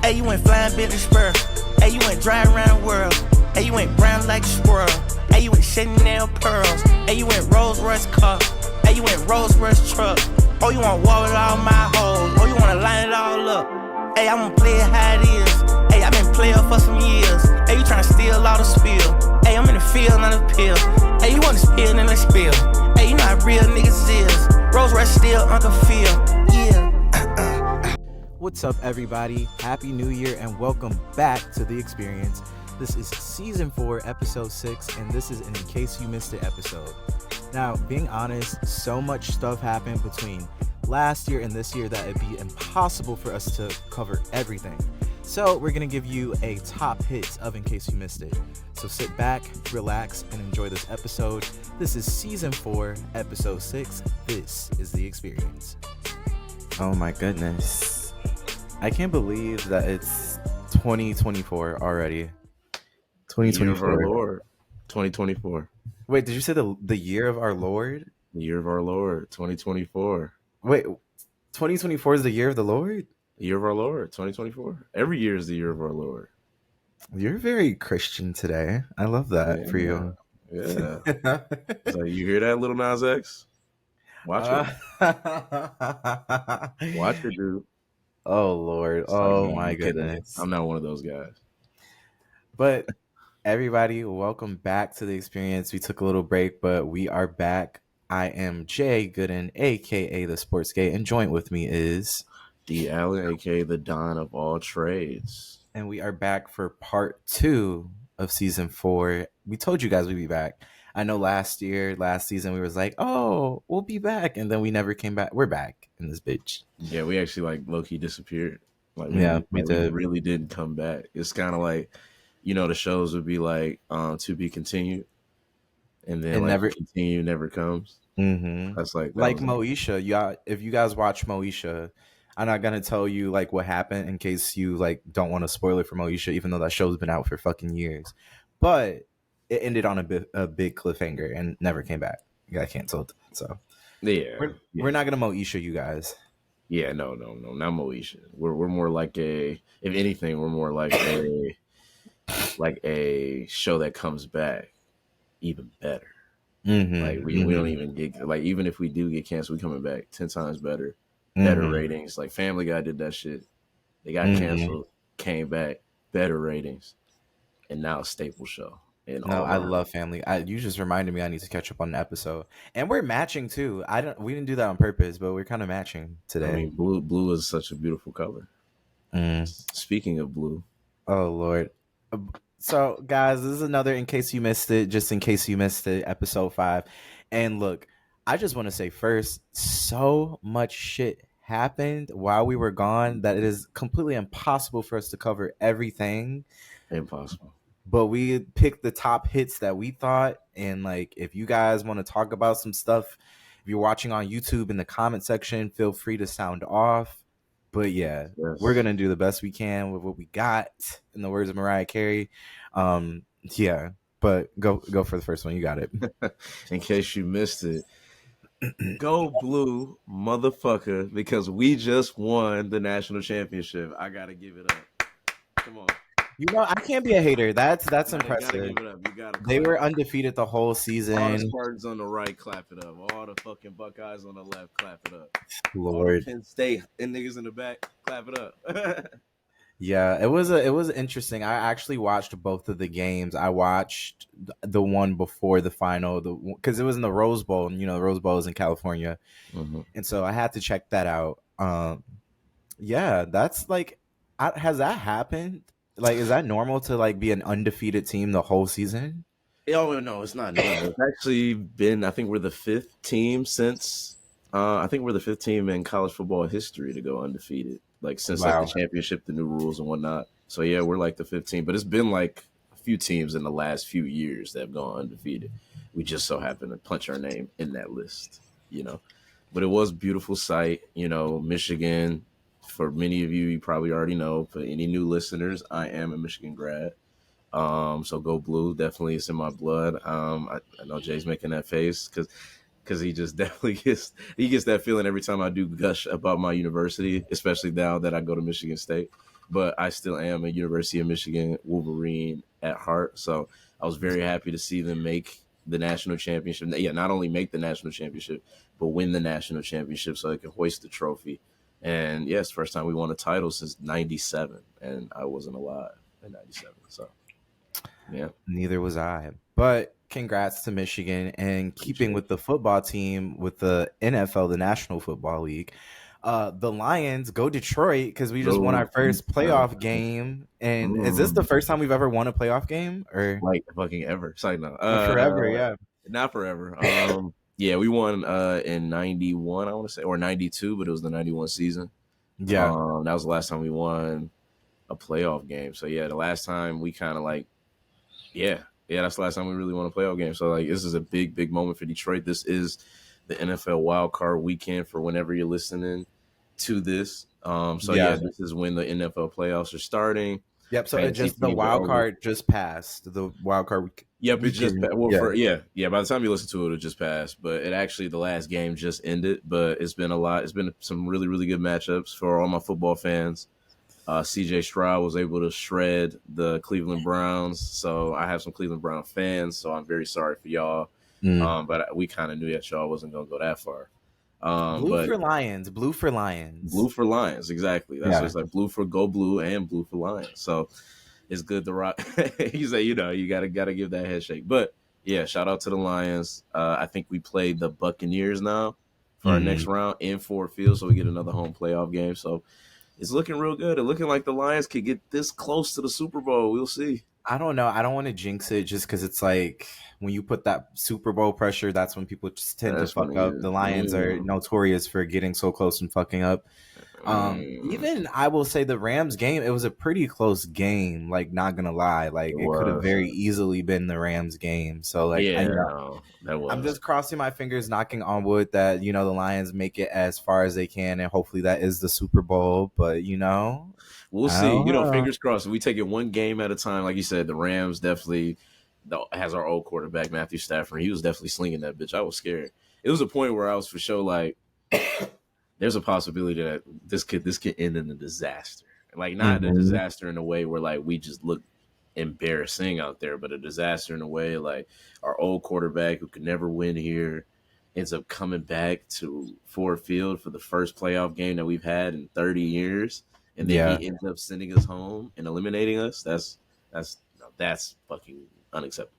Hey, you went flying Billy Spur. Hey, you went driving around the world. Hey, you went brown like a squirrel. Hey, you went Chanel pearls. Hey, you went Rolls Royce car. Hey, you went Rolls Royce truck. Oh, you want war with all my hoes. Oh, you wanna line it all up. Hey, I'ma play it how it is. Hey, I been playing for some years. Hey, you tryna steal all the spill. Hey, I'm in the field, not a pill. Hey, you wanna spill, then let's spill. Hey, you know how real niggas is. Rolls Royce still Uncle Phil. Yeah. What's up, everybody? Happy New Year and welcome back to The Experience. This is Season 4, Episode 6, and this is an In Case You Missed It episode. Now, being honest, so much stuff happened between last year and this year that it'd be impossible for us to cover everything. So we're going to give you a top hits of In Case You Missed It. So sit back, relax, and enjoy this episode. This is Season 4, Episode 6. This is The Experience. Oh my goodness. I can't believe that it's 2024 already. 2024. Year of our Lord. 2024. Wait, did you say the year of our Lord? The year of our Lord. 2024. Wait, 2024 is the year of the Lord? The year of our Lord. 2024. Every year is the year of our Lord. You're very Christian today. I love that for you. Yeah. So you hear that, Little Nas X? Watch it. Watch it, dude. Oh, Lord. Oh, my goodness. I'm not one of those guys. But everybody, welcome back to The Experience. We took a little break, but we are back. I am Jay Gooden, a.k.a. The Sports Gate, and joint with me is... D. Allen, a.k.a. the Don of all trades. And we are back for part 2 of Season 4. We told you guys we'd be back. I know last season, we was like, oh, we'll be back. And then we never came back. We're back in this bitch. Yeah, we actually like low-key disappeared. Like, we did. We really didn't come back. It's kind of like, you know, the shows would be like to be continued. And then never continue never comes. Mm-hmm. That's like Moesha. Yeah, if you guys watch Moesha, I'm not gonna tell you like what happened in case you like don't want to spoil it for Moesha, even though that show's been out for fucking years. But it ended on a big cliffhanger and never came back. It got canceled. So yeah, we're not gonna Moesha you guys. Yeah, no, not Moesha. We're more like if anything, we're more like a show that comes back even better. Mm-hmm. Like we don't even get like, even if we do get canceled, we coming back 10 times better. Better ratings. Like Family Guy did that shit. They got canceled, came back, better ratings, and now a staple show. And I love Family. You just reminded me I need to catch up on an episode, and we're matching too. We didn't do that on purpose, but we're kind of matching today. I mean, blue is such a beautiful color. Speaking of blue, oh Lord. So guys, this is another In Case You Missed It, just in case you missed it, episode 5. And look, I just want to say first, so much shit happened while we were gone that it is completely impossible for us to cover everything. Impossible. But we picked the top hits that we thought. And like, if you guys want to talk about some stuff, if you're watching on YouTube in the comment section, feel free to sound off. But yeah, We're going to do the best we can with what we got, in the words of Mariah Carey. Yeah, but go for the first one. You got it. In case you missed it. Go blue, motherfucker, because we just won the national championship. I gotta give it up. Come on. You know, I can't be a hater. That's impressive. You gotta give it up. They were undefeated the whole season. All the Spartans on the right, clap it up. All the fucking Buckeyes on the left, clap it up. Lord. Penn State and niggas in the back, clap it up. Yeah, it was interesting. I actually watched both of the games. I watched the one before the final, because it was in the Rose Bowl, and you know the Rose Bowl is in California, and so I had to check that out. Yeah, that's like, has that happened? Like, is that normal to like be an undefeated team the whole season? Oh no, it's not normal. It's actually been, I think we're the 5th team since. I think we're the 5th team in college football history to go undefeated. Like since like the championship, the new rules and whatnot. So yeah, we're like the 15, but it's been like a few teams in the last few years that have gone undefeated. We just so happen to punch our name in that list, you know. But it was a beautiful sight, you know. Michigan, for many of you, you probably already know. For any new listeners, I am a Michigan grad. So go blue, definitely it's in my blood. I know Jay's making that face because because he just definitely gets that feeling every time I do gush about my university, especially now that I go to Michigan State. But I still am a University of Michigan Wolverine at heart. So I was very happy to see them make the national championship. Yeah, not only make the national championship, but win the national championship so they can hoist the trophy. And yes, first time we won a title since '97, and I wasn't alive in '97. So yeah, neither was I. But congrats to Michigan, and keeping with the football team with the NFL, the National Football League. The Lions go Detroit because we just won our first playoff game. And is this the first time we've ever won a playoff game, or like fucking ever? Sorry, no, forever? Yeah, not forever. Yeah, we won in '91, I want to say, or '92, but it was the '91 season. Yeah, that was the last time we won a playoff game. So yeah, the last time we kind of like, yeah, that's the last time we really won a playoff game. So like, this is a big moment for Detroit. This is the NFL wild card weekend for whenever you're listening to this. So yeah, this is when the NFL playoffs are starting. Yep. So it just the wild card just passed. The wild card. Yep, it just by the time you listen to it, it just passed. But it actually the last game just ended. But it's been a lot. It's been some really good matchups for all my football fans. CJ Stroud was able to shred the Cleveland Browns, so I have some Cleveland Brown fans. So I'm very sorry for y'all. But we kind of knew that y'all wasn't gonna go that far. Blue for Lions. Blue for Lions, exactly. That's just like blue for go blue and blue for Lions. So it's good to rock. You say, you gotta give that head shake. But yeah, shout out to the Lions. I think we play the Buccaneers now for our next round in Ford Field, so we get another home playoff game. So it's looking real good. It's looking like the Lions could get this close to the Super Bowl. We'll see. I don't know. I don't want to jinx it just because it's like when you put that Super Bowl pressure, that's when people just tend to fuck up. The Lions are notorious for getting so close and fucking up. Even I will say the Rams game, it was a pretty close game. Like, not gonna lie, like it could have very easily been the Rams game. So like, I'm just crossing my fingers, knocking on wood that the Lions make it as far as they can, and hopefully that is the Super Bowl. But we'll see. Fingers crossed. We take it one game at a time. Like you said, the Rams definitely has our old quarterback Matthew Stafford. He was definitely slinging that bitch. I was scared. It was a point where I was for sure like, there's a possibility that this could end in a disaster. Like, not a disaster in a way where like we just look embarrassing out there, but a disaster in a way like our old quarterback who could never win here ends up coming back to Ford Field for the first playoff game that we've had in 30 years. And then he ends up sending us home and eliminating us. That's fucking unacceptable.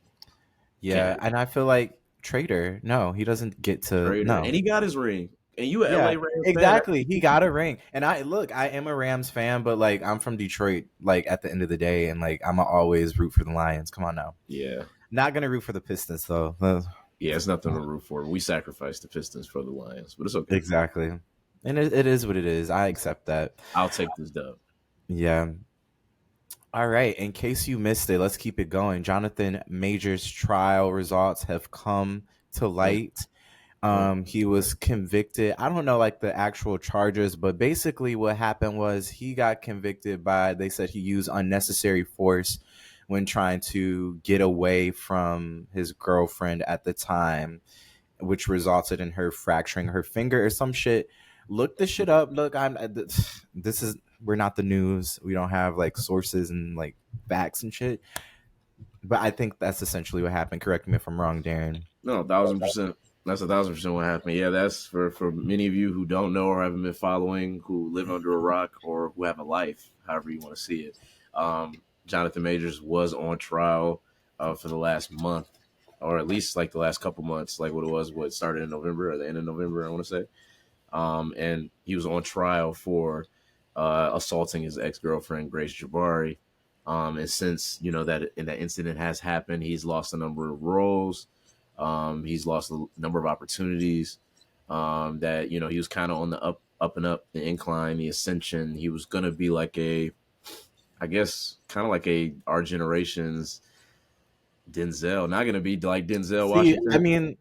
Yeah, and I feel like traitor. No, he doesn't get to. Traitor. No, and he got his ring. And you LA Rams exactly. Fan. He got a ring. And I am a Rams fan, but like I'm from Detroit. Like at the end of the day, and like I'm always root for the Lions. Come on now. Yeah. Not gonna root for the Pistons though. Yeah, it's nothing to root for. We sacrificed the Pistons for the Lions, but it's okay. Exactly. And it is what it is. I accept that. I'll take this dub. Yeah. All right. In case you missed it, let's keep it going. Jonathan Major's trial results have come to light. He was convicted. I don't know like the actual charges, but basically what happened was he got convicted they said he used unnecessary force when trying to get away from his girlfriend at the time, which resulted in her fracturing her finger or some shit. Look this shit up. Look, we're not the news. We don't have like sources and like facts and shit. But I think that's essentially what happened. Correct me if I'm wrong, Darren. No, 1,000%. That's 1,000% what happened. Yeah, that's for many of you who don't know or haven't been following, who live under a rock or who have a life, however you want to see it. Jonathan Majors was on trial for the last month, or at least like the last couple months, like what started in November or the end of November, I want to say. And he was on trial for assaulting his ex-girlfriend, Grace Jabari. And since, that incident has happened, he's lost a number of roles. He's lost a number of opportunities that, he was kind of on the up and up, the incline, the ascension. He was going to be like our generation's Denzel, not going to be like Denzel Washington. I mean,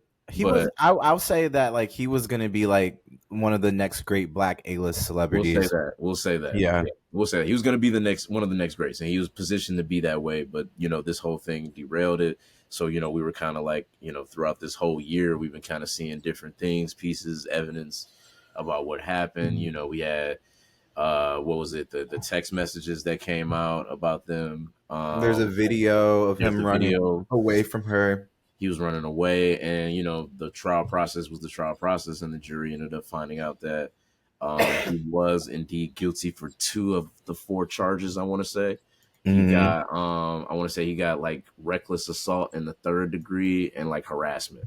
I'll say that like he was going to be like one of the next great black A-list celebrities. We'll say that. Yeah. We'll say that. He was going to be one of the next greats, and he was positioned to be that way. But, this whole thing derailed it. So, we were kind of like, throughout this whole year, we've been kind of seeing different things, pieces, evidence about what happened. We had, what was it? The text messages that came out about them. There's a video of There's him the running video. away from her. He was running away, and the trial process was the trial process, and the jury ended up finding out that he was indeed guilty for 2 of the 4 charges. I want to say he got, I want to say he got like reckless assault in the 3rd degree and like harassment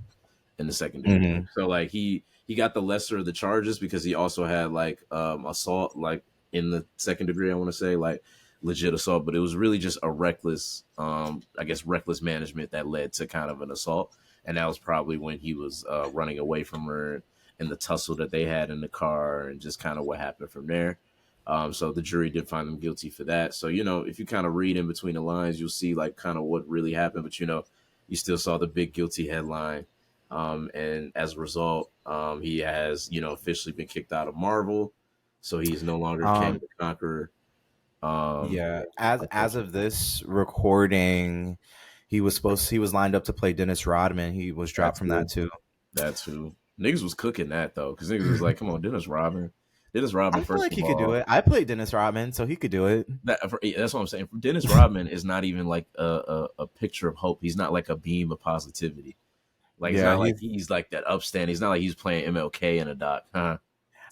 in the 2nd degree. So like he got the lesser of the charges because he also had like assault like in the 2nd degree. I want to say like legit assault, but it was really just a reckless, I guess, reckless management that led to kind of an assault. And that was probably when he was running away from her and the tussle that they had in the car and just kind of what happened from there. So the jury did find him guilty for that. So, if you kind of read in between the lines, you'll see like kind of what really happened. But, you still saw the big guilty headline. And as a result, he has, officially been kicked out of Marvel. So he's no longer King the Conqueror. As of this recording, he was lined up to play Dennis Rodman. He was dropped from that too. That's who niggas was cooking that though, because niggas was like, "Come on, Dennis Rodman." Dennis Rodman. I feel like he could do it. I played Dennis Rodman, so he could do it. That's what I'm saying. Dennis Rodman is not even like a picture of hope. He's not like a beam of positivity. Like it's not like he's like that upstanding. He's not like he's playing MLK in a doc. Huh?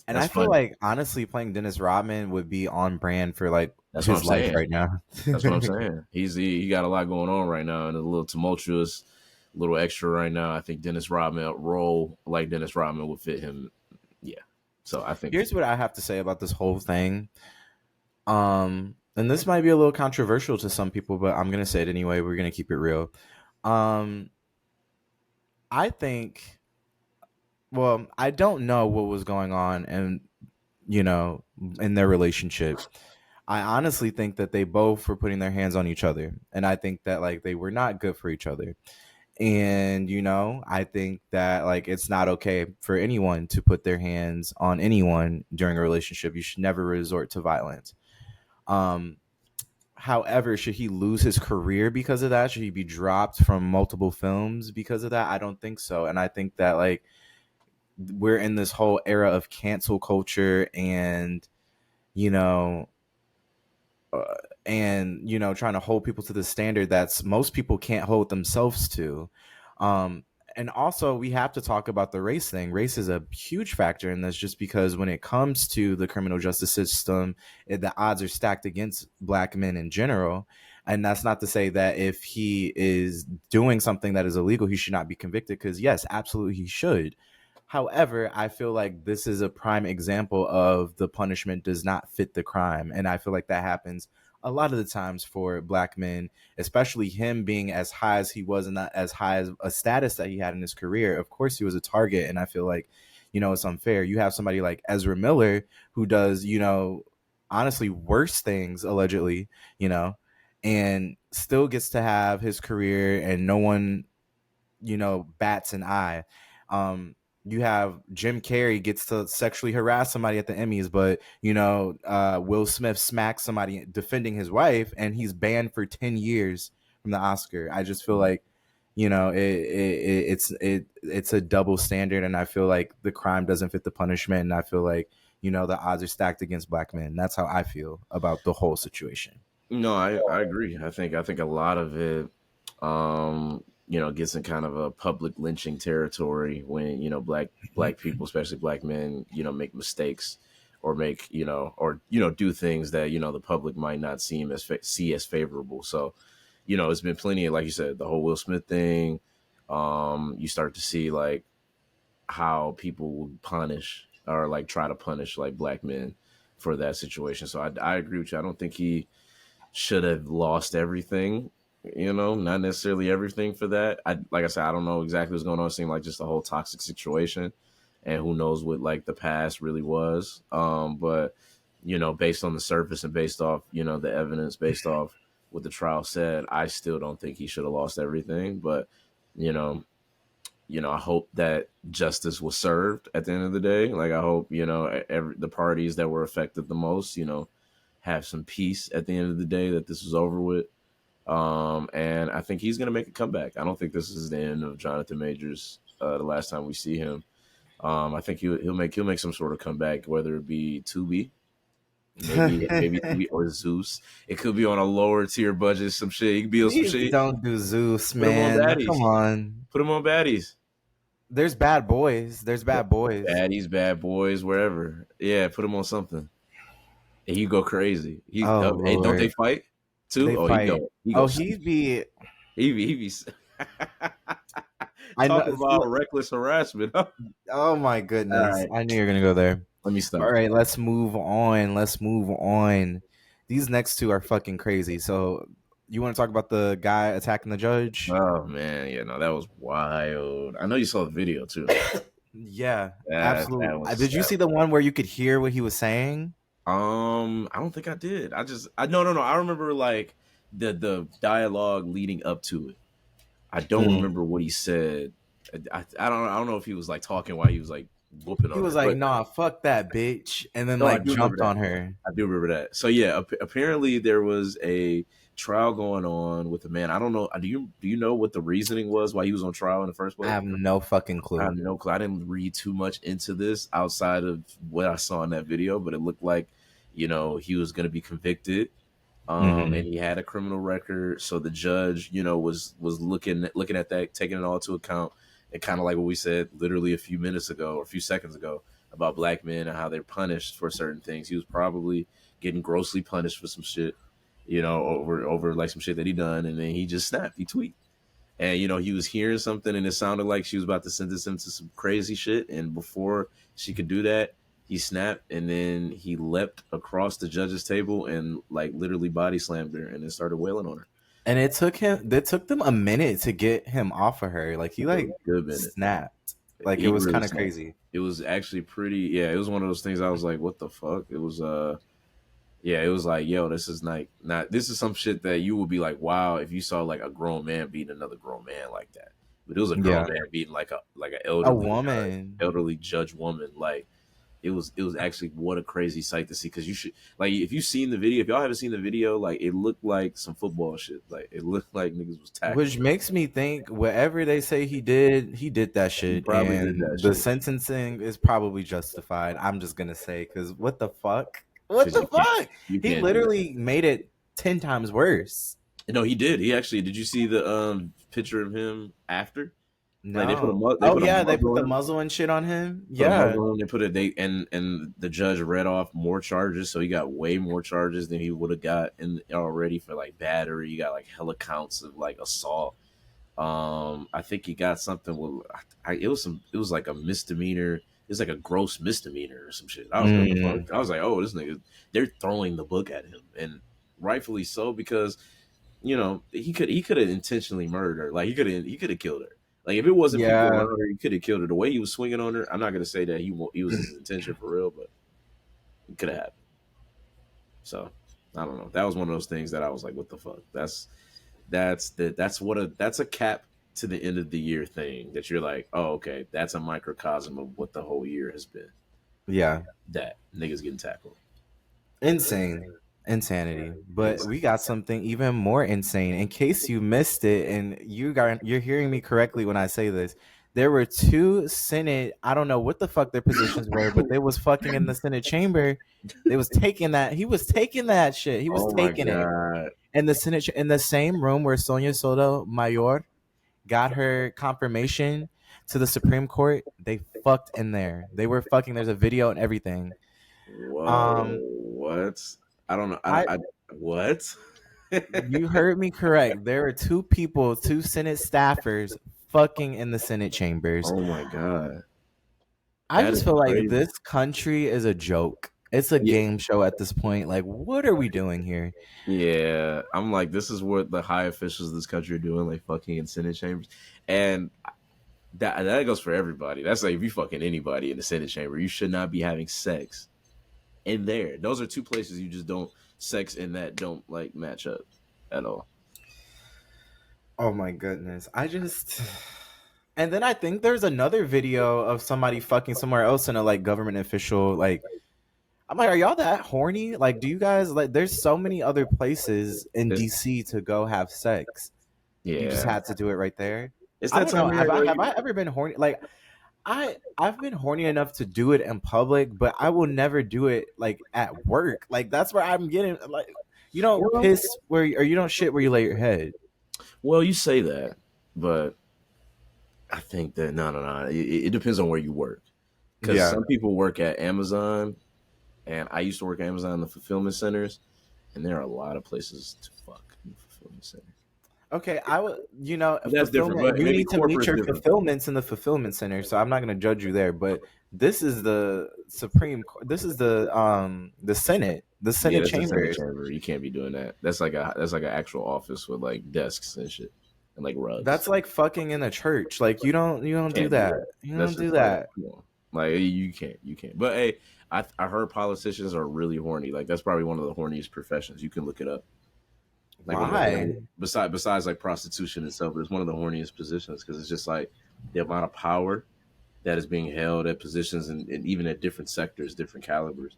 And I feel like honestly, playing Dennis Rodman would be on brand for like that's his life right now. That's what I'm saying. He got a lot going on right now, and a little tumultuous, a little extra right now. I think Dennis Rodman role like Dennis Rodman would fit him. Yeah. So I think here's what I have to say about this whole thing. And this might be a little controversial to some people, but I'm gonna say it anyway. We're gonna keep it real. I think. Well, I don't know what was going on and in their relationship. I honestly think that they both were putting their hands on each other. And I think that like they were not good for each other. And, I think that like it's not okay for anyone to put their hands on anyone during a relationship. You should never resort to violence. However, should he lose his career because of that? Should he be dropped from multiple films because of that? I don't think so. And I think that like we're in this whole era of cancel culture and trying to hold people to the standard that's most people can't hold themselves to. And also we have to talk about the race thing. Race is a huge factor in this, just because when it comes to the criminal justice system, the odds are stacked against Black men in general. And that's not to say that if he is doing something that is illegal, he should not be convicted, because yes, absolutely he should. However, I feel like this is a prime example of the punishment does not fit the crime. And I feel like that happens a lot of the times for Black men, especially him being as high as he was and not as high as a status that he had in his career. Of course, he was a target. And I feel like, it's unfair. You have somebody like Ezra Miller who does, honestly worse things, allegedly, and still gets to have his career and no one, bats an eye. You have Jim Carrey gets to sexually harass somebody at the Emmys, but Will Smith smacks somebody defending his wife and he's banned for 10 years from the Oscar. I just feel like it's a double standard, and I feel like the crime doesn't fit the punishment, and I feel like the odds are stacked against Black men. That's how I feel about the whole situation. No, I agree. I think a lot of it gets in kind of a public lynching territory when, black people, especially Black men, make mistakes or make, do things that, the public might not see as favorable. So, it's been plenty of, like you said, the whole Will Smith thing. You start to see like how people would punish or like try to punish like Black men for that situation. So I agree with you. I don't think he should have lost everything. Not necessarily everything for that. Like I said, I don't know exactly what's going on. It seemed like just a whole toxic situation, and who knows what like the past really was. But based on the surface and based off the evidence, based off what the trial said, I still don't think he should have lost everything. But I hope that justice was served at the end of the day. Like I hope the parties that were affected the most have some peace at the end of the day, that this was over with. And I think he's gonna make a comeback. I don't think this is the end of Jonathan Majors. The last time we see him, I think he'll make some sort of comeback, whether it be Tubi, maybe Tubi or Zeus. It could be on a lower tier budget, some shit. He could be on some Please shit. don't do Zeus, Put him on man. baddies. Come on. Put him on baddies. There's bad boys. There's bad boys. Baddies, bad boys, wherever. Yeah, put him on something. And he go crazy. Hey, don't they fight too? They fight. He go. He'd be. He be. I Talking know. about reckless harassment. Oh my goodness! Right. I knew you were gonna go there. Let me stop. All right, let's move on. These next two are fucking crazy. So, you want to talk about the guy attacking the judge? Oh man, yeah, no, that was wild. I know you saw the video too. Yeah, absolutely. Did you see the sad. one where you could hear what he was saying? I don't think I did. No. I remember like the dialogue leading up to it. I don't remember what he said. I don't know if he was like talking while he was like whooping on her. He was like, "Nah, fuck that bitch," and then No, I like do remember jumped that. on her. I do remember that. So yeah, apparently there was a trial going on with a man. I don't know. Do you know what the reasoning was why he was on trial in the first place? I have no fucking clue. I have no clue. I didn't read too much into this outside of what I saw in that video, but it looked like, he was going to be convicted. And he had a criminal record. So the judge, was looking at that, taking it all into account, and kind of like what we said literally a few seconds ago about black men and how they're punished for certain things. He was probably getting grossly punished for some shit, over like some shit that he done, and then he just snapped. He tweet. And he was hearing something, and it sounded like she was about to sentence him to some crazy shit. And before she could do that, he snapped, and then he leapt across the judge's table and like literally body slammed her, and then started wailing on her. And it took them a minute to get him off of her. Like he snapped. Like it was kind of crazy. It was actually pretty. Yeah, it was one of those things. I was like, what the fuck? It was yeah, it was like, yo, this is not this is some shit that you would be like, wow, if you saw like a grown man beating another grown man like that. But it was a grown man beating like an elderly woman, elderly judge woman. Like it was actually what a crazy sight to see, because you should, like, if you've seen the video, if y'all haven't seen the video, like it looked like some football shit. Like it looked like niggas was tackling. Which makes me think whatever they say he did that shit. He probably did that shit. The sentencing is probably justified. I'm just gonna say, because what the fuck? What the fuck? He literally made it 10 times worse. No, he did. He actually, did you see the picture of him after? No. Like they put the muzzle and shit on him. Yeah. They put and the judge read off more charges, so he got way more charges than he would have got already for like battery. He got like hella counts of like assault. I think he got something with it was like a misdemeanor. It's like a gross misdemeanor or some shit. I was like, oh, this nigga, they're throwing the book at him, and rightfully so, because he could have intentionally murdered her. Like he could have killed her. Like if it wasn't people around her, he could have killed her. The way he was swinging on her, I'm not gonna say that he was his intention for real, but it could have happened. So I don't know. That was one of those things that I was like, what the fuck? That's a cap to the end of the year thing that you're like, oh, okay, that's a microcosm of what the whole year has been. Yeah. That niggas getting tackled. Insanity. But we got something even more insane. In case you missed it, and you're hearing me correctly when I say this, there were two Senate, I don't know what the fuck their positions were, but they was fucking in the Senate chamber. They was taking that. He was taking that shit. He was taking it. And the Senate, in the same room where Sonia Sotomayor got her confirmation to the Supreme Court, they fucked in there. They were fucking. There's a video and everything. Whoa, what? I don't know. What? You heard me correct. There are two Senate staffers fucking in the Senate chambers. Oh my god. I just feel like this country is a joke. It's a game show at this point. Like, what are we doing here? Yeah, I'm like, this is what the high officials of this country are doing, like fucking in Senate chambers. And that goes for everybody. That's like, if you fucking anybody in the Senate chamber, you should not be having sex in there. Those are two places you just don't sex in that don't like match up at all. Oh my goodness. And then I think there's another video of somebody fucking somewhere else in a like government official, like I'm like, are y'all that horny? Like, do you guys like? There's so many other places in It's, DC to go have sex. You just yeah, had to do it right there. it's I that don't know. time of year. Have I ever been horny? Like, I've been horny enough to do it in public, but I will never do it like at work. Like that's where I'm getting like you don't Well, piss where or you don't shit where you lay your head. well, you say that, but I think that no. It depends on where you work, because Yeah. some people work at Amazon, and I used to work at Amazon in the fulfillment centers, and there are a lot of places to fuck in the fulfillment centers. Okay, I would, But that's different. fulfillment. But You maybe need to meet corporate is your different. fulfillments in the fulfillment center. So I'm not going to judge you there, but this is the This is the Senate, the Yeah, Senate that's a Senate chambers. chamber. You can't be doing that. That's like an actual office with like desks and shit and like rugs. That's like fucking in a church. Like you don't do Can't do that. that. You That's don't do just like, that. come on. Like you can't. But hey, I heard politicians are really horny. Like that's probably one of the horniest professions. You can look it up. Like one of the Why? besides like prostitution itself, it's one of the horniest positions because it's just like the amount of power that is being held at positions and even at different sectors, different calibers.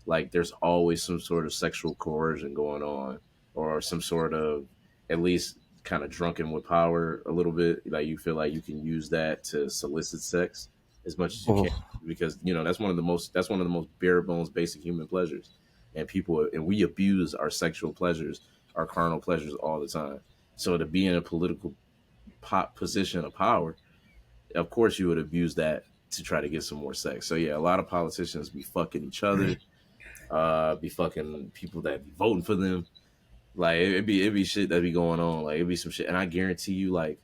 Like there's always some sort of sexual coercion going on, or some sort of at least kind of drunken with power a little bit. Like you feel like you can use that to solicit sex as much as you can, Oh, because that's one of the most bare bones basic human pleasures, and we abuse our sexual pleasures, our carnal pleasures all the time. So to be in a political position of power, of course you would abuse that to try to get some more sex. So yeah, a lot of politicians be fucking each other, be fucking people that be voting for them. Like it'd be shit that be going on. Like it'd be some shit, and I guarantee you, like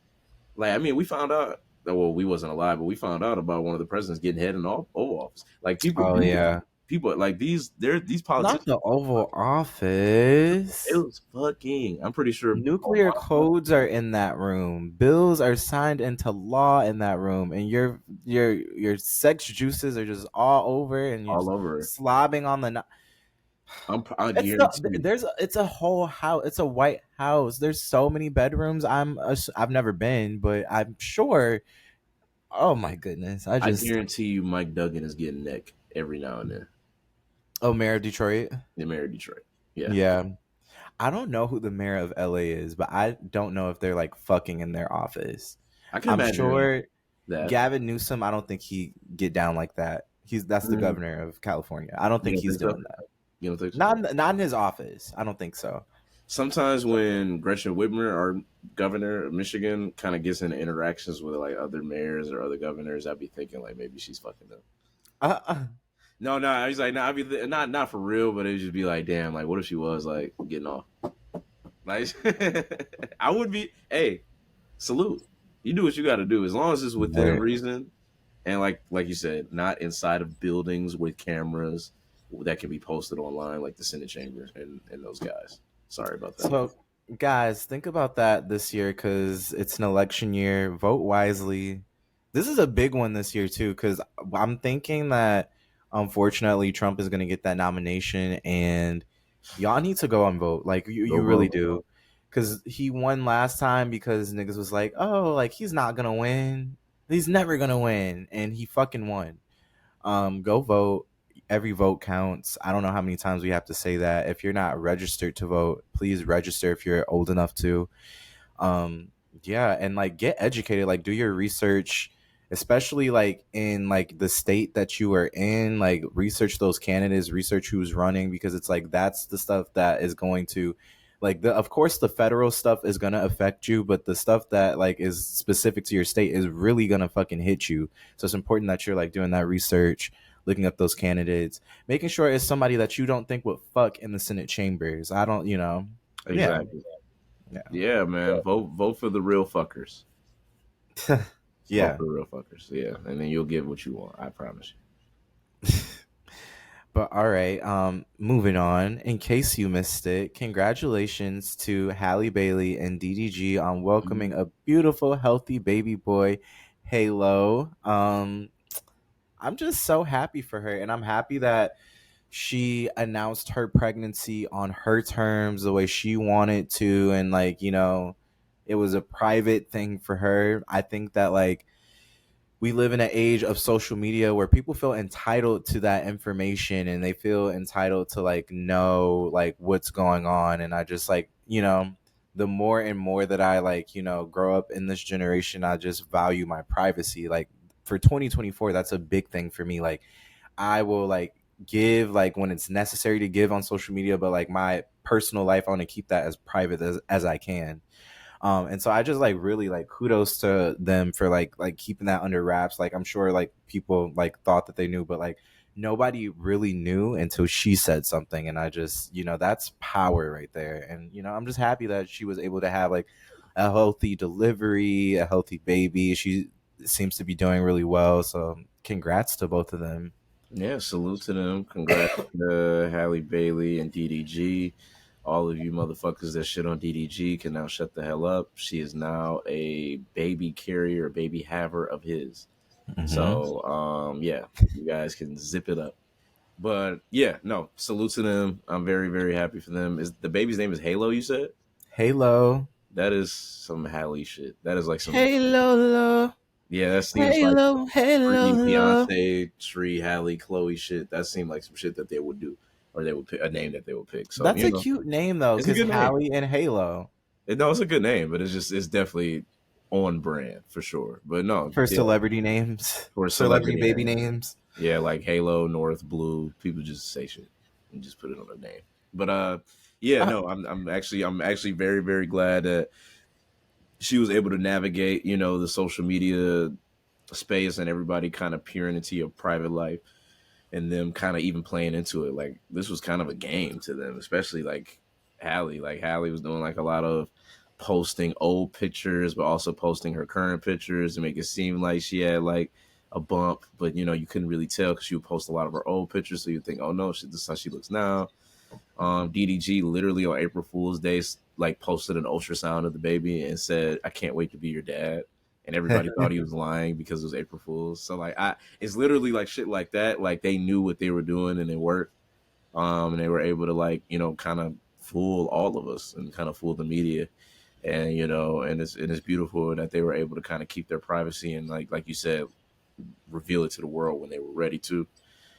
I mean, we found out. Well, we wasn't alive, but we found out about one of the presidents getting head in Oval Office. Like people, oh people, yeah. people like these Not politicians. the Oval It Office. was fucking. I'm pretty sure Nuclear codes are in that room. Bills are signed into law in that room, and your sex juices are just all over, and you're all just over it. slobbing on the. I guarantee you. It's a whole house. It's a white house. There's so many bedrooms. I've never been, but I'm sure. Oh my goodness! I guarantee you, Mike Duggan is getting neck every now and then. Oh, Mayor of Detroit. The mayor of Detroit. Yeah, Yeah, I don't know who the mayor of LA is, but I don't know if they're like fucking in their office. I can I'm imagine sure that. Gavin Newsom, I don't think he get down like that. That's the Mm, governor of California. I don't you think don't he's think so? doing that. You don't think so? Not in his office. I don't think so. Sometimes when Gretchen Whitmer, our governor of Michigan, kind of gets into interactions with like other mayors or other governors, I'd be thinking like maybe she's fucking them. Uh, No, he's like, no, I'd be not for real, but it'd just be like, damn, like what if she was like getting off? Like, I would be. Hey, salute. You do what you got to do as long as it's within right. reason, and like you said, not inside of buildings with cameras that can be posted online, like the Senate chamber and those guys. Sorry about that. So, guys, think about that this year because it's an election year. Vote wisely. This is a big one this year too because I'm thinking that unfortunately Trump is going to get that nomination, and y'all need to go and vote. Like Go you really vote. do, because he won last time because niggas was like, oh, like he's not gonna win. He's never gonna win, and he fucking won. Go vote. Every vote counts. I don't know how many times we have to say that. If you're not registered to vote, please register if you're old enough to. Um, yeah, and like get educated, like do your research, especially like in like the state that you are in, like research those candidates, research who's running, because it's like that's the stuff that is going to like the of course the federal stuff is gonna affect you, but the stuff that like is specific to your state is really gonna fucking hit you. So it's important that you're like doing that research, looking up those candidates, making sure it's somebody that you don't think would fuck in the Senate chambers. I don't, yeah, Exactly. Yeah, man. Vote for the real fuckers. yeah. Vote Yeah. for the real fuckers. Yeah, and then you'll get what you want. I promise you. But all right, moving on. In case you missed it, congratulations to Halle Bailey and DDG on welcoming a beautiful, healthy baby boy, Halo. I'm just so happy for her, and I'm happy that she announced her pregnancy on her terms, the way she wanted to, and like it was a private thing for her. I think that like we live in an age of social media where people feel entitled to that information, and they feel entitled to like know like what's going on. And I just like, the more and more that I like, grow up in this generation, I just value my privacy. Like for 2024, that's a big thing for me. Like I will like give like when it's necessary to give on social media, but like my personal life, I want to keep that as private as I can. And so I just like really like kudos to them for like keeping that under wraps. Like I'm sure like people like thought that they knew, but like nobody really knew until she said something. And I just, that's power right there. And I'm just happy that she was able to have like a healthy delivery, a healthy baby. She seems to be doing really well. So congrats to both of them. Yeah, salute to them. Congrats to Halle Bailey and DDG. All of you motherfuckers that shit on DDG can now shut the hell up. She is now a baby carrier, baby haver of his. Mm-hmm. So, yeah, you guys can zip it up. But yeah, no, salute to them. I'm very, very happy for them. Is the baby's name is Halo? You said Halo. that is some Halle shit. That is like some Halo. yeah. That seems like Halo. pre Halo. Beyonce, Tree, Halle, Chloe shit. That seemed like some shit that they would do, or they would pick a name that they would pick. So That's a cute name though, it's a because good name. Hallie and Halo No, it's a good name, but it's definitely on brand for sure. But no, for yeah, celebrity names, for celebrity celebrity baby name, names. yeah, like Halo, North, Blue. People just say shit and just put it on their name. But yeah, Uh, no, I'm actually very very glad that she was able to navigate, the social media space and everybody kind of peering into your private life and them kind of even playing into it. Like this was kind of a game to them, especially like Hallie. Like Hallie was doing like a lot of posting old pictures, but also posting her current pictures to make it seem like she had like a bump, but you couldn't really tell because she would post a lot of her old pictures, so you think, oh no, this is how she looks now. DDG literally on April Fool's Day like posted an ultrasound of the baby and said, "I can't wait to be your dad." And everybody thought he was lying because it was April Fool's. So like, it's literally like shit like that. Like they knew what they were doing and it worked. And they were able to like kind of fool all of us and kind of fool the media. And and it's beautiful that they were able to kind of keep their privacy and like you said, reveal it to the world when they were ready to.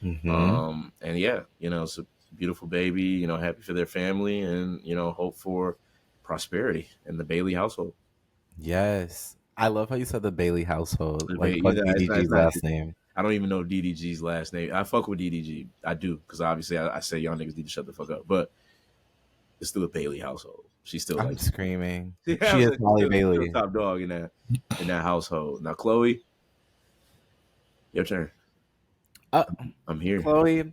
mm-hmm. And yeah, it's a beautiful baby, happy for their family and, hope for prosperity in the Bailey household. Yes, I love how you said the Bailey household. Like fuck It's DDG's not, last name. I don't even know DDG's last name. I fuck with DDG. I do, because obviously I say y'all niggas need to shut the fuck up. But it's still a Bailey household. She's still I'm like screaming. yeah, She is she's Holly still Bailey. top dog in that household. Now, Chloe, your turn. Uh, I'm here. Chloe,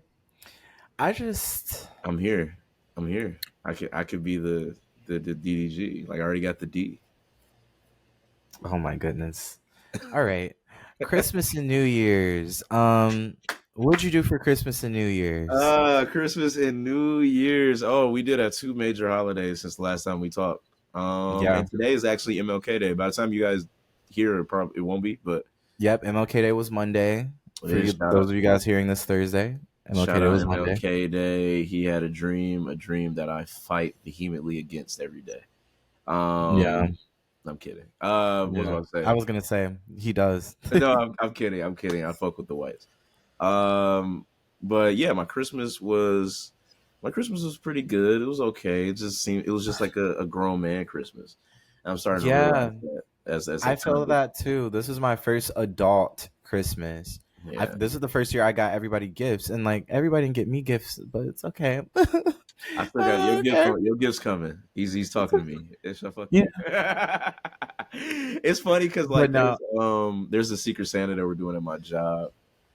I just. I'm here. I'm here. I could be the DDG. Like I already got the D. Oh my goodness. All right, Christmas and New Year's. What'd you do for Christmas and New Year's? Christmas and New Year's. Oh, we did have two major holidays since the last time we talked. Yeah. And today is actually MLK Day. By the time you guys hear it, probably it won't be, but Yep. MLK Day was Monday. it For is. you, those of you guys hearing this Thursday, MLK Shout Day out was Monday. MLK Day. He had a dream that I fight vehemently against every day. Yeah. I'm kidding. What was I Yeah. about to say? I was gonna say he does. No, I'm kidding. I'm kidding. I fuck with the whites. But yeah, my Christmas was pretty good. It was okay. It was just like a grown man Christmas. And I'm starting to Yeah. realize that as I that time feel goes. that too. This is my first adult Christmas. Yeah, This is the first year I got everybody gifts, and like everybody didn't get me gifts, but it's okay. I still got your gift. Okay. Your gift's coming. He's talking to me. It's a fuck Yeah, you. It's funny because but like no. there's a Secret Santa that we're doing at my job,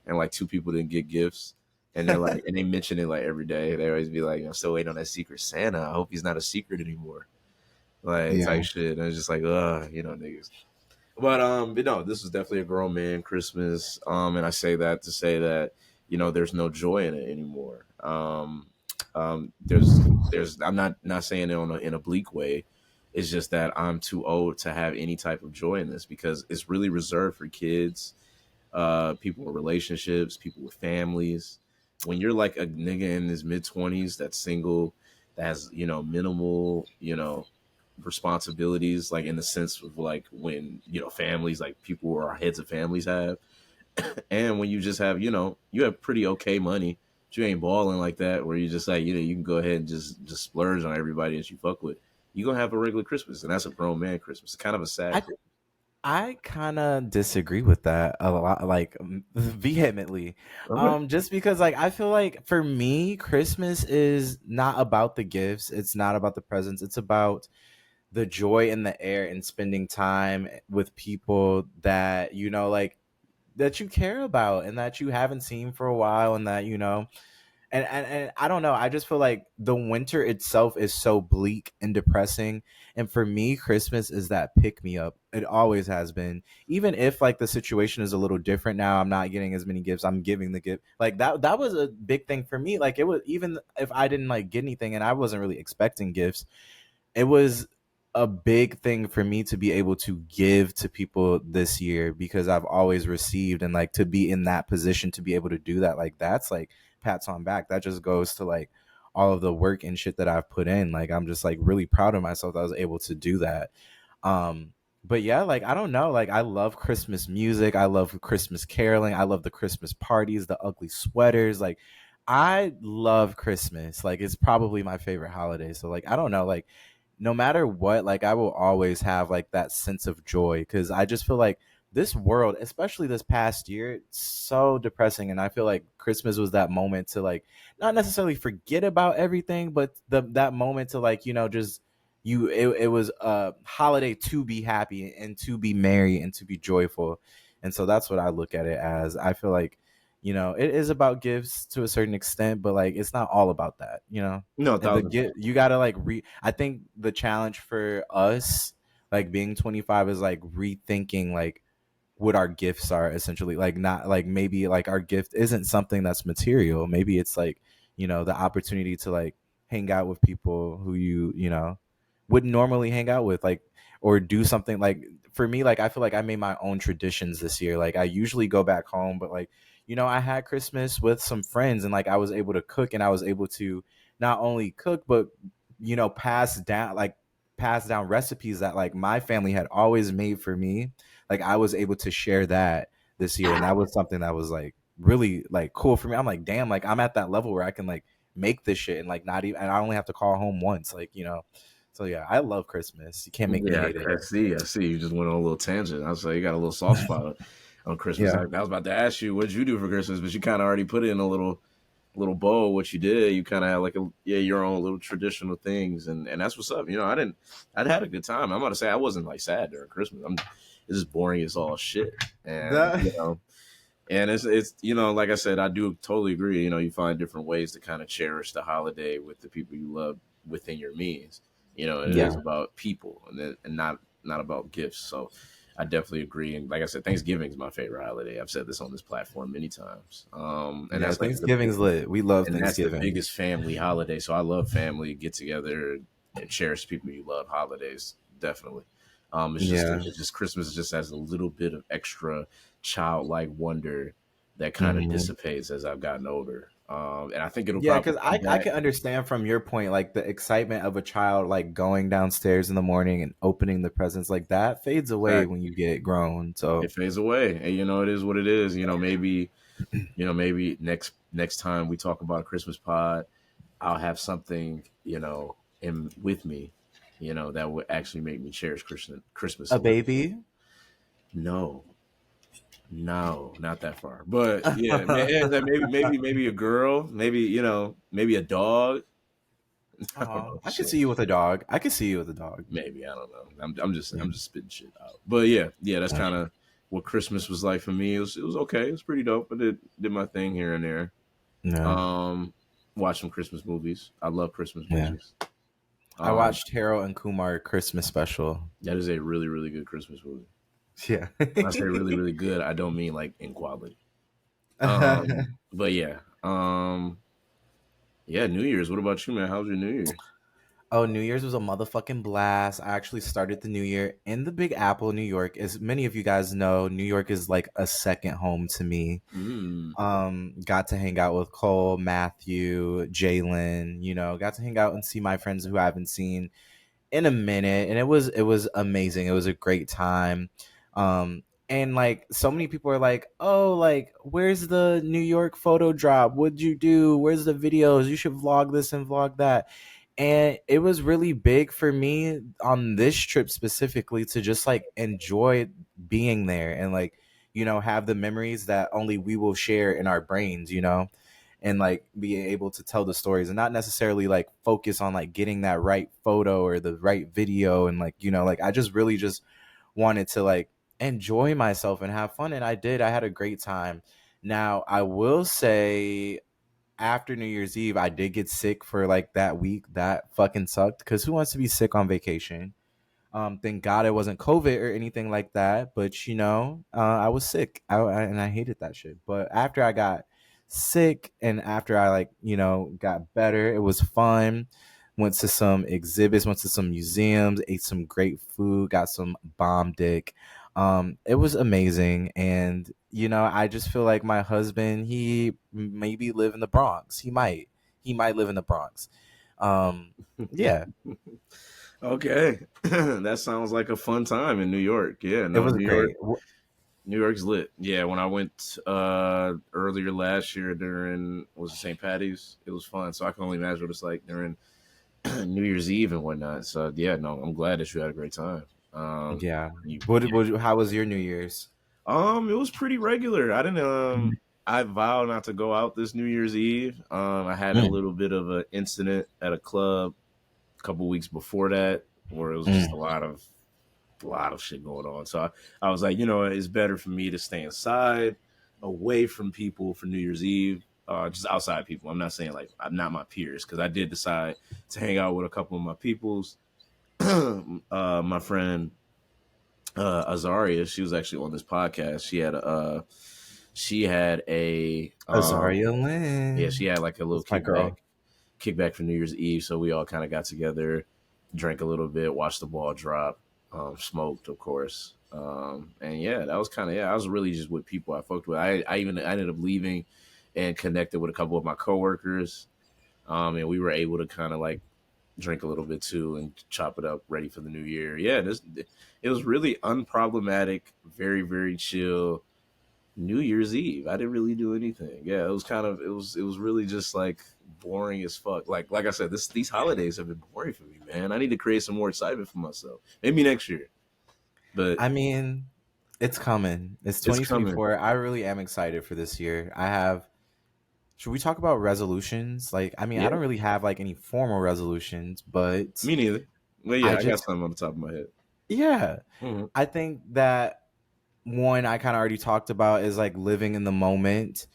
and like two people didn't get gifts, and they're like, and they mention it like every day. They always be like, "I'm still waiting on that Secret Santa. I hope he's not a secret anymore." Like Yeah. type shit. And it's just like, niggas. But no, this was definitely a grown man Christmas. And I say that to say that there's no joy in it anymore. There's I'm not saying it in a bleak way. It's just that I'm too old to have any type of joy in this because it's really reserved for kids, people with relationships, people with families. When you're like a nigga in his mid 20s that's single, that has minimal responsibilities, like in the sense of like when families, like people who are heads of families have, and when you just have you have pretty okay money, but you ain't balling like that, where you just like you can go ahead and just splurge on everybody that you fuck with. You gonna have a regular Christmas, and that's a grown man Christmas. It's kind of a sad I Christmas. I kind of disagree with that a lot, like vehemently. Okay. Just because, like, I feel like for me, Christmas is not about the gifts. It's not about the presents. It's about the joy in the air and spending time with people that like that you care about and that you haven't seen for a while, and that and I don't know. I just feel like the winter itself is so bleak and depressing. And for me, Christmas is that pick me up. It always has been. Even if like the situation is a little different now, I'm not getting as many gifts. I'm giving the gift. Like that was a big thing for me. Like it was, even if I didn't like get anything and I wasn't really expecting gifts, it was a big thing for me to be able to give to people this year, because I've always received, and like to be in that position to be able to do that, like that's like pats on back. That just goes to like all of the work and shit that I've put in. Like I'm just like really proud of myself that I was able to do that. Um but yeah, like I don't know, like I love Christmas music, I love Christmas caroling, I love the Christmas parties, the ugly sweaters. Like I love Christmas. Like it's probably my favorite holiday. So like I don't know, like no matter what, like I will always have like that sense of joy, because I just feel like this world, especially this past year, it's so depressing. And I feel like Christmas was that moment to like not necessarily forget about everything, but that moment to like, just it was a holiday to be happy and to be merry and to be joyful. And so that's what I look at it as. I feel like, it is about gifts to a certain extent, but like it's not all about that, No, and the 1,000%. you gotta like I think the challenge for us, like being 25, is like rethinking like what our gifts are, essentially. Like not like, maybe like our gift isn't something that's material. Maybe it's like, the opportunity to like hang out with people who you wouldn't normally hang out with, like, or do something. Like for me, like I feel like I made my own traditions this year. Like I usually go back home, but like, I had Christmas with some friends, and like I was able to cook, and I was able to not only cook, but pass down recipes that like my family had always made for me. Like I was able to share that this year, and that was something that was like really like cool for me. I'm like, damn, like I'm at that level where I can like make this shit, and like not even, and I only have to call home once, like, so yeah, I love Christmas. You can't make me Yeah, hate it. I see. You just went on a little tangent. I was like, you got a little soft spot on Christmas. Yeah. I was about to ask you, what did you do for Christmas? But you kind of already put it in a little bow. What you did, you kind of had like your own little traditional things, and that's what's up. I'd had a good time. I'm about to say I wasn't like sad during Christmas. It's just boring as all shit, and That- and it's like I said, I do totally agree. You find different ways to kind of cherish the holiday with the people you love within your means. And it yeah. is about people, and not about gifts. So I definitely agree. And like I said, Thanksgiving is my favorite holiday. I've said this on this platform many times. And Yeah, that's like Thanksgiving's lit. We love and that's the Thanksgiving. biggest family holiday. So I love family, get together, and cherish people you love. Holidays, definitely. Yeah. It's just Christmas just has a little bit of extra childlike wonder that kind of Mhm. dissipates as I've gotten older. And I think it'll Yeah, probably because come I back. can understand from your point, like the excitement of a child like going downstairs in the morning and opening the presents, like that fades away when Exactly. you get grown. So It fades away, and it is what it is. Maybe next time we talk about a Christmas pod, I'll have something in with me, that would actually make me cherish Christmas a a little. baby. No, no, not that far. But yeah, maybe a girl, maybe a dog. I don't Oh, know, I could shit. see you with a dog. I could see you with a dog. Maybe I don't know. I'm just Yeah. I'm just spitting shit out. But yeah, that's kind of what Christmas was like for me. It was okay. It was pretty dope. I did my thing here and there. Yeah. Um, watch some Christmas movies. I love Christmas Yeah. movies. I Um, watched Harold and Kumar Christmas special. that is a really really good Christmas movie. Yeah. When I say really really good, I don't mean like in quality. But yeah, New Year's. What about you, man? How's your New Year? Oh, New Year's was a motherfucking blast. I actually started the new year in the Big Apple, New York. As many of you guys know, New York is like a second home to me. Mm. Got to hang out with Cole, Matthew, Jalen, got to hang out and see my friends who I haven't seen in a minute, and it was amazing. It was a great time. And like so many people are like, oh, like where's the New York photo drop? What'd you do? Where's the videos? You should vlog this and vlog that. And it was really big for me on this trip specifically to just like enjoy being there and like, have the memories that only we will share in our brains, and like being able to tell the stories and not necessarily like focus on like getting that right photo or the right video. And like, like I just really just wanted to like enjoy myself and have fun. And I did. I had a great time. Now, I will say after New Year's Eve, I did get sick for like that week. That fucking sucked because who wants to be sick on vacation? Thank God it wasn't COVID or anything like that. But I was sick, and I hated that shit. But after I got sick and after I like got better, it was fun. Went to some exhibits, went to some museums, ate some great food, got some bomb dick. It was amazing, and I just feel like my husband, he maybe live in the Bronx. He might live in the Bronx. Yeah, Okay, that sounds like a fun time in New York. Yeah, it no, was great. New York's lit. Yeah, when I went earlier last year during was it St. Patty's, it was fun. So I can only imagine what it's like during New Year's Eve and whatnot. So yeah, no, I'm glad that you had a great time. Yeah. You, How was your New Year's? it was pretty regular. I didn't I vowed not to go out this New Year's Eve. I had a Mm, little bit of an incident at a club a couple weeks before that where it was just mm. a lot of shit going on. So I was like, it's better for me to stay inside, away from people for New Year's Eve, just outside people. I'm not saying like I'm not my peers because I did decide to hang out with a couple of my peoples. My friend Azaria, she was actually on this podcast. She had a Azaria yeah, Lynn. she had like a little That's my girl. kickback for New Year's Eve. So we all kind of got together, drank a little bit, watched the ball drop, smoked, of course. And yeah, that was kind of, yeah, I was really just with people I fucked with. I ended up leaving and connected with a couple of my coworkers. And we were able to kind of like drink a little bit too and chop it up ready for the new year. Yeah, it was really unproblematic, very, very chill New Year's Eve. I didn't really do anything. Yeah, it was really just like boring as fuck. Like I said, these holidays have been boring for me, man. I need to create some more excitement for myself. Maybe next year. But I mean, it's coming. It's it's coming. 2024. I really am excited for this year. Should we talk about resolutions? Like, I mean, I Yeah, don't really have like any formal resolutions, but me neither. Well, I yeah, I got just, something on the top of my head. yeah, Hmm. I think that one I kind of already talked about is like living in the moment.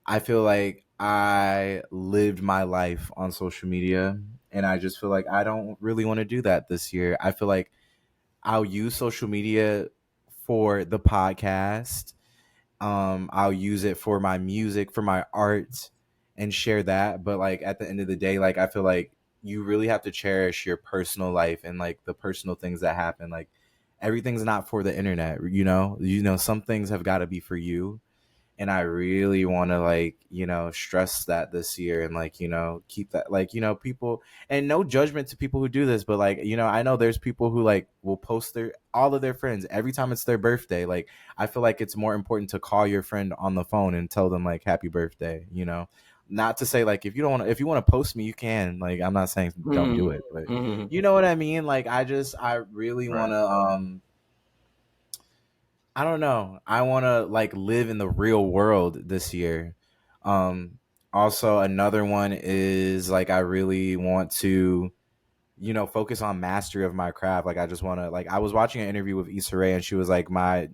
I feel like I lived my life on social media, and I just feel like I don't really want to do that this year. I feel like I'll use social media for the podcast. I'll use it for my music, for my art, and share that. But like at the end of the day, like I feel like you really have to cherish your personal life and like the personal things that happen. Like everything's not for the internet, some things have got to be for you. And I really want to like stress that this year and like keep that like people, and no judgment to people who do this, but like I know there's people who like will post their all of their friends every time it's their birthday. Like I feel like it's more important to call your friend on the phone and tell them like happy birthday. Not to say like if you want to post me you can, like I'm not saying don't do Hmm. it, but Hmm. you know what I mean. Like I really want Right. to I don't know. I want to like live in the real world this year. Um Also another one is like I really want to focus on mastery of my craft. Like I just want to like I was watching an interview with Issa Rae and she was like my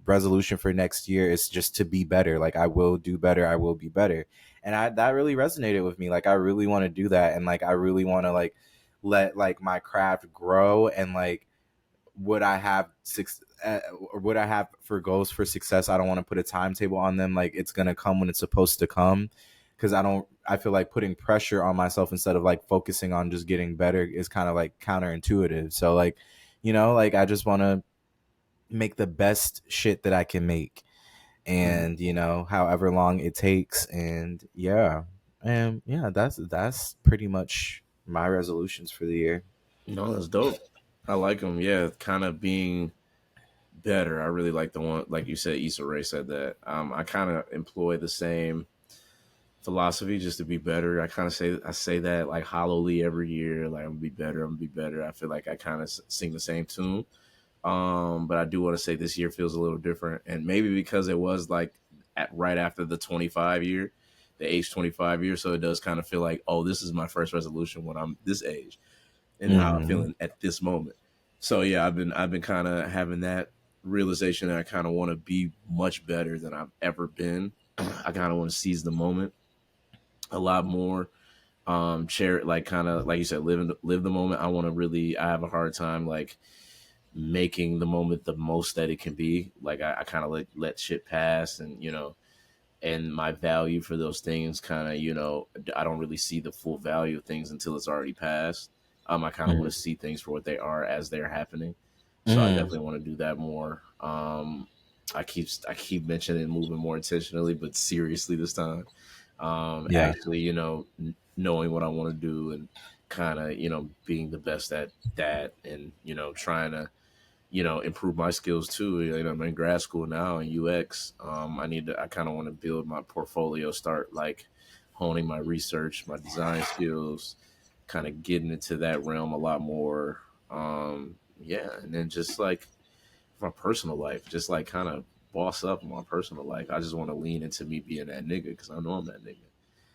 resolution for next year is just to be better. Like I will do better, I will be better. And that really resonated with me. Like I really want to do that and like I really want to like let like my craft grow and like what I have or what I have for goals for success. I don't want to put a timetable on them. Like it's gonna come when it's supposed to come, because I feel like putting pressure on myself instead of like focusing on just getting better is kind of like counterintuitive. So like, like I just want to make the best shit that I can make, Hmm. and however long it takes, and yeah, that's pretty much my resolutions for the year. No, that's dope. I like them. Yeah, kind of being better. I really like the one, like you said, Issa Rae said that. I kind of employ the same philosophy just to be better. I say that like hollowly every year, like I'm gonna be better, I'm gonna be better. I feel like I kind of sing the same tune. But I do want to say this year feels a little different, and maybe because it was like right after the 25 year, the age 25 year, so it does kind of feel like, oh, this is my first resolution when I'm this age, and how I'm feeling at this moment. So yeah, I've been kind of having that realization that I kind of want to be much better than I've ever been. I kind of want to seize the moment a lot more. Share, like, kind of like you said, live the moment. I want to really. I have a hard time like making the moment the most that it can be. Like I kind of let shit pass, and and my value for those things kind of, I don't really see the full value of things until it's already passed. I kind of want to see things for what they are as they're happening. So I definitely want to do that more. I keep mentioning moving more intentionally, but seriously this time. Actually, knowing what I want to do, and kind of, being the best at that, and, trying to, improve my skills too. I'm in grad school now in UX. I kind of want to build my portfolio, start like honing my research, my design skills, kind of getting into that realm a lot more. Yeah. And then just like my personal life, just like kind of boss up my personal life. I just want to lean into me being that nigga, because I know I'm that nigga.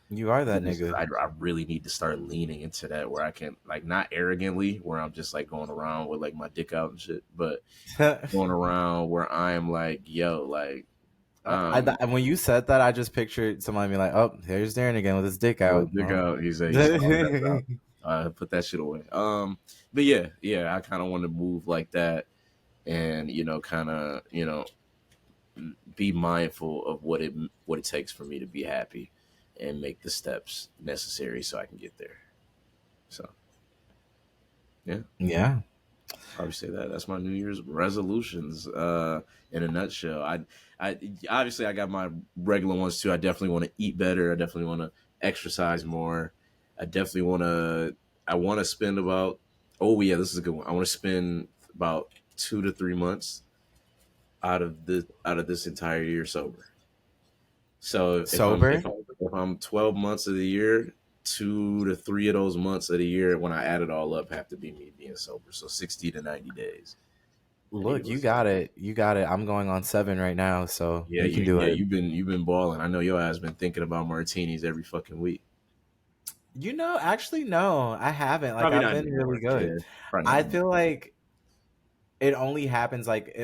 You are that nigga. I really need to start leaning into that, where I can, like, not arrogantly, where I'm just like going around with like my dick out and shit, but going around where I am like, yo, like, when you said that, I just pictured somebody being like, "Oh, here's Darren again with his dick out." Dick out. He's like, put that shit away. But yeah, I kind of want to move like that, and kind of be mindful of what it takes for me to be happy, and make the steps necessary so I can get there. So, yeah. Probably say that's my New Year's resolutions in a nutshell. I obviously I got my regular ones too. I definitely want to eat better. I definitely want to exercise more. I want to spend about, oh yeah, this is a good one. I want to spend about 2 to 3 months out of this entire year sober. So if I'm 12 months of the year, 2 to 3 of those months of the year, when I add it all up, have to be me being sober. So 60 to 90 days. Look, you got it. I'm going on 7 right now, so you can do it. You've been balling. I know your ass been thinking about martinis every fucking week. Actually, no, I haven't. Like, I've been really good. I feel like it only happens like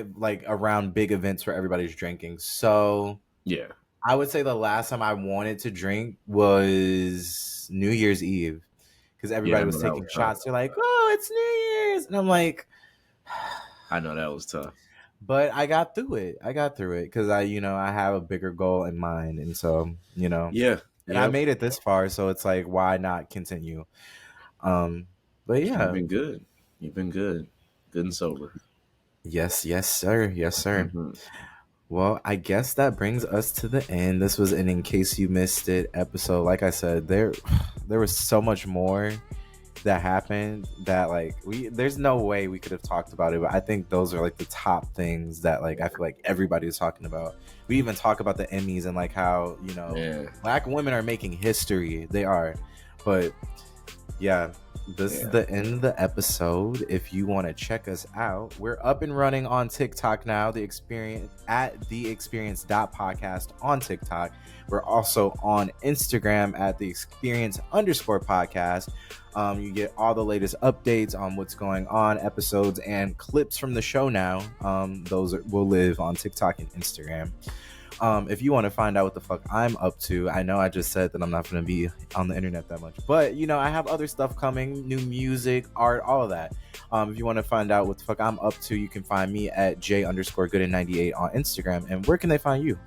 around big events where everybody's drinking. So yeah, I would say the last time I wanted to drink was New Year's Eve, because everybody was taking shots. They're like, "Oh, it's New Year's," and I'm like, I know that was tough, but I got through it. Because I have a bigger goal in mind, and so and I made it this far, so it's like, why not continue? But yeah, you've been good and sober. Yes, sir. Mm-hmm. Well, I guess that brings us to the end. This was an In Case You Missed It episode. Like I said, there was so much more that happened that there's no way we could have talked about it, but I think those are like the top things that I feel like everybody is talking about. We even talk about the Emmys and like how Black women are making history. They are. But yeah, this is the end of the episode. If you want to check us out, we're up and running on TikTok now. The Experience at TheExperience.podcast on TikTok. We're also on Instagram at TheExperience_podcast. You get all the latest updates on what's going on, episodes, and clips from the show now. Those will live on TikTok and Instagram. If you want to find out what the fuck I'm up to, I know I just said that I'm not going to be on the internet that much, but I have other stuff coming, new music, art, all of that. If you want to find out what the fuck I'm up to, you can find me at J_Gooden98 on Instagram. And where can they find you?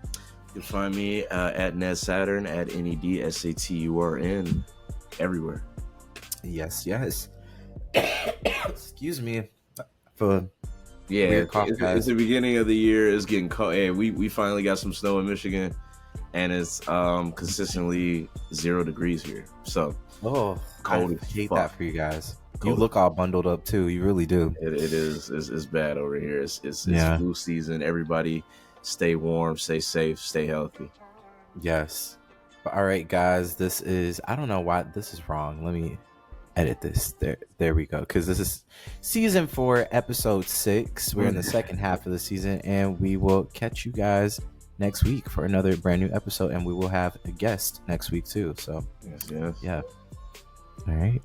You can find me at Ned Saturn, at NEDSATURN, everywhere. Yes. Excuse me for it's the beginning of the year. It's getting cold. Hey, we finally got some snow in Michigan. and it's consistently 0 degrees here. So cold I as hate fuck. that for you guys. Cold. You look all bundled up too. You really do. It is it's bad over here. It's Yeah. flu season. Everybody stay warm, stay safe, stay healthy. Yes. But all right, guys, this is, I don't know why this is wrong. Let me edit this. There we go. Because this is season 4, episode 6. We're in the second half of the season, and we will catch you guys next week for another brand new episode, and we will have a guest next week too. So Yes. yeah. All right.